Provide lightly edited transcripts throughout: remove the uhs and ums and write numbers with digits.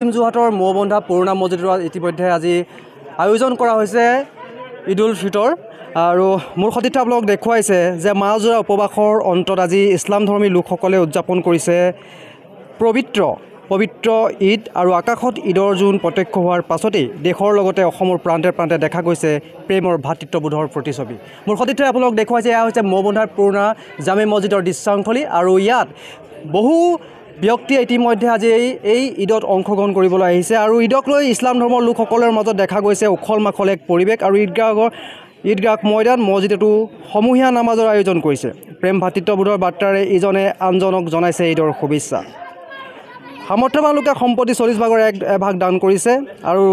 যোৰহাটৰ মৌবন্ধা পুৰণা মছজিদত ইতিমধ্যে আজি আয়োজন কৰা হৈছে ঈদ উল ফিতৰ আৰু মোৰ সতীৰ্থ আপোনালোকক দেখুৱাইছে যে মাহজোৰা উপবাসৰ অন্তত আজি ইছলাম ধৰ্মী লোকসকলে উদযাপন কৰিছে পবিত্ৰ ঈদ আৰু আকাশত ঈদৰ জোন প্ৰত্যক্ষ হোৱাৰ পাছতেই দেশৰ লগতে অসমৰ প্ৰান্তে প্ৰান্তে দেখা গৈছে প্ৰেমৰ ভাতৃত্ববোধৰ প্ৰতিছবি। মোৰ সতীৰ্থই আপোনালোকক দেখুৱাইছে এয়া হৈছে মৌবন্ধাৰ পুৰণা জামে মছজিদৰ দৃশ্যাংশলী আৰু ইয়াত বহু ব্যক্তিয়ে ইতিমধ্যে আজি এই ঈদত অংশগ্ৰহণ কৰিবলৈ আহিছে আৰু ঈদক লৈ ইছলাম ধৰ্মৰ লোকসকলৰ মাজত দেখা গৈছে উখল মাখল এক পৰিৱেশ আৰু ঈদগাহ ময়দান মছজিদতো সমূহীয়া নামাজৰ আয়োজন কৰিছে। প্ৰেম ভাতৃত্ববোধৰ বাৰ্তাৰে ইজনে আনজনক জনাইছে ঈদৰ শুভেচ্ছা। সামৰ্থ্যৱান লোকে সম্পত্তি 40 ভাগৰ এভাগ দান কৰিছে আৰু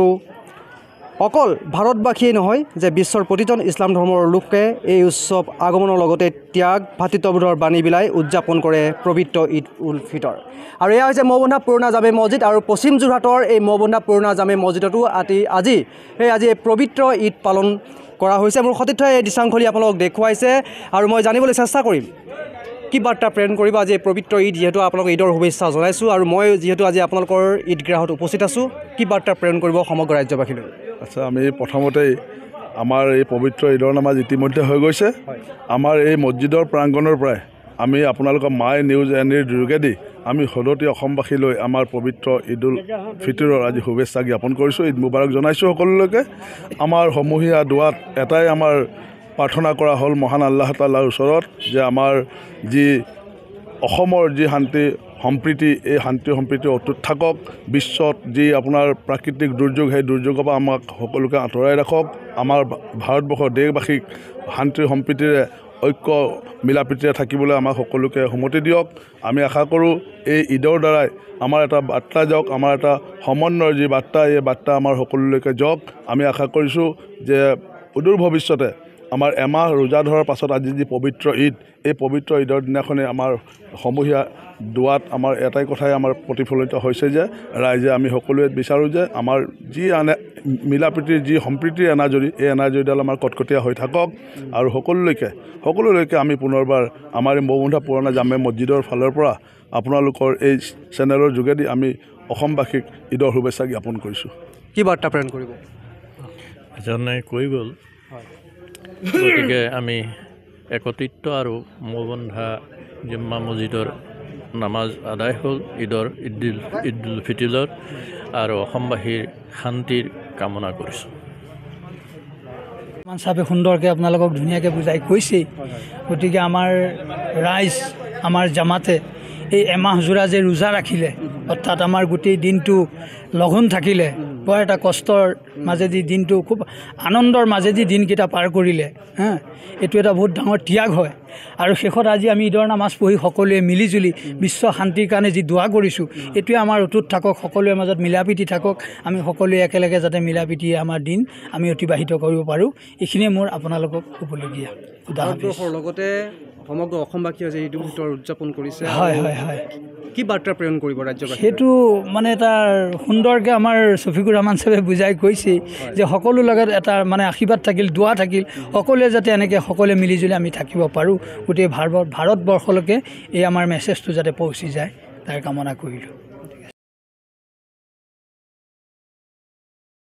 অকল ভাৰতবাসীয়ে নহয় যে বিশ্বৰ প্ৰতিজন ইছলাম ধৰ্মৰ লোকে এই উৎসৱ আগমনৰ লগতে ত্যাগ ভাতৃত্ববোধৰ বাণী বিলাই উদযাপন কৰে পবিত্ৰ ঈদ উল ফিতৰ। আৰু এয়া হৈছে মৌবন্ধা পুৰণা জামে মছজিদ আৰু পশ্চিম যোৰহাটৰ এই মৌবন্ধা পুৰণা জামে মছজিদতো আজি এই পবিত্ৰ ঈদ পালন কৰা হৈছে। মোৰ সতীৰ্থই এই দৃশ্যাংশলী আপোনালোকক দেখুৱাইছে আৰু মই জানিবলৈ চেষ্টা কৰিম কি বাৰ্তা প্ৰেৰণ কৰিব আজি এই পবিত্ৰ ঈদ, যিহেতু আপোনালোকক ঈদৰ শুভেচ্ছা জনাইছোঁ আৰু মই যিহেতু আজি আপোনালোকৰ ঈদগাহত উপস্থিত আছোঁ, কি বাৰ্তা প্ৰেৰণ কৰিব সমগ্ৰ ৰাজ্যবাসীলৈ? আচ্ছা, আমি প্ৰথমতেই আমাৰ এই পবিত্ৰ ঈদৰ নামাজ ইতিমধ্যে হৈ গৈছে। আমাৰ এই মছজিদৰ প্ৰাংগণৰ পৰাই আমি আপোনালোকৰ মাই নিউজ এণ্ডিৰ যোগেদি আমি সদতি অসমবাসীলৈ আমাৰ পবিত্ৰ ঈদ উল ফিতৰৰ আজি শুভেচ্ছা জ্ঞাপন কৰিছোঁ, ঈদ মুবাৰক জনাইছোঁ সকলোলৈকে। আমাৰ সমূহীয়া দোৱাত এটাই আমাৰ প্ৰাৰ্থনা কৰা হ'ল মহান আল্লাহ তাআলাৰ ওচৰত যে আমাৰ যি অসমৰ যি শান্তি সম্প্ৰীতি, এই শান্তি সম্প্ৰীতি অটুট থাকক। বিশ্বত যি আপোনাৰ প্ৰাকৃতিক দুৰ্যোগ, সেই দুৰ্যোগৰ পৰা আমাক সকলোকে আঁতৰাই ৰাখক। আমাৰ ভাৰতবৰ্ষৰ দেশবাসীক শান্তি সম্প্ৰীতিৰে ঐক্য মিলাপ্ৰীতিৰে থাকিবলৈ আমাক সকলোকে সন্মতি দিয়ক। আমি আশা কৰোঁ এই ঈদৰ দ্বাৰাই আমাৰ এটা বাৰ্তা যাওক, আমাৰ এটা সমন্বয়ৰ যি বাৰ্তা, এই বাৰ্তা আমাৰ সকলোলৈকে যাওক। আমি আশা কৰিছোঁ যে অদূৰ ভৱিষ্যতে আমাৰ এমাহ ৰোজা ধৰাৰ পাছত আজি যি পবিত্ৰ ঈদ, এই পবিত্ৰ ঈদৰ দিনাখনে আমাৰ সমূহীয়া দোৱাত আমাৰ এটাই কথাই আমাৰ প্ৰতিফলিত হৈছে যে ৰাইজে আমি সকলোৱে বিচাৰোঁ যে আমাৰ যি মিলাপ্ৰীতিৰ যি সম্প্ৰীতিৰ এনাজৰী, এই এনাজৰীডাল আমাৰ কটকটীয়া হৈ থাকক আৰু সকলোলৈকে আমি পুনৰবাৰ আমাৰ এই মৌবন্ধা পুৰণা জামে মছজিদৰ ফালৰ পৰা আপোনালোকৰ এই চেনেলৰ যোগেদি আমি অসমবাসীক ঈদৰ শুভেচ্ছা জ্ঞাপন কৰিছোঁ। কি বাৰ্তা প্ৰেৰণ কৰিব? এজনে কৈ গ'ল, গতিকে আমি একত্ৰিত আৰু মৌবন্ধা জামে মছজিদৰ নামাজ আদায় হ'ল ঈদ উল ফিতৰৰ আৰু অসমবাসীৰ শান্তিৰ কামনা কৰিছোঁ। চাবে সুন্দৰকৈ আপোনালোকক ধুনীয়াকৈ বুজাই কৈছেই। গতিকে আমাৰ ৰাইজ, আমাৰ জামাতে এই এমাহজোৰা যে ৰোজা ৰাখিলে, অৰ্থাৎ আমাৰ গোটেই দিনটো লঘোণ থাকিলে, বৰ এটা কষ্টৰ মাজেদি দিনটো খুব আনন্দৰ মাজেদি দিনকেইটা পাৰ কৰিলে। এইটো এটা বহুত ডাঙৰ ত্যাগ হয় আৰু শেষত আজি আমি ঈদৰ নামাজ পঢ়ি সকলোৱে মিলিজুলি বিশ্ব শান্তিৰ কাৰণে যি দোৱা কৰিছোঁ, এইটোৱে আমাৰ অটুট থাকক, সকলোৰে মাজত মিলাপ্ৰীতি থাকক, আমি সকলোৱে একেলগে যাতে মিলাপ্ৰীতি আমাৰ দিন আমি অতিবাহিত কৰিব পাৰোঁ। এইখিনিয়ে মোৰ আপোনালোকক ক'বলগীয়া। ভাৰতবৰ্ষৰ লগতে সমগ্ৰ অসমবাসীয়ে যে ঈদ উল ফিতৰ উদযাপন কৰিছে, হয়, কি বাৰ্তা প্ৰেৰণ কৰিব ৰাজ্যবাসী? সেইটো মানে এটা সুন্দৰকৈ আমাৰ ছফিকুৰ ৰহমান চাহেবে বুজাই কৈছেই যে সকলো লগত এটা মানে আশীৰ্বাদ থাকিল, দোৱা থাকিল, সকলোৱে যাতে এনেকৈ সকলোৱে মিলিজুলি আমি থাকিব পাৰোঁ। গোটেই ভাৰতবৰ্ষলৈকে এই আমাৰ মেছেজটো যাতে পহুচি যায়, তাৰ কামনা কৰিলোঁ।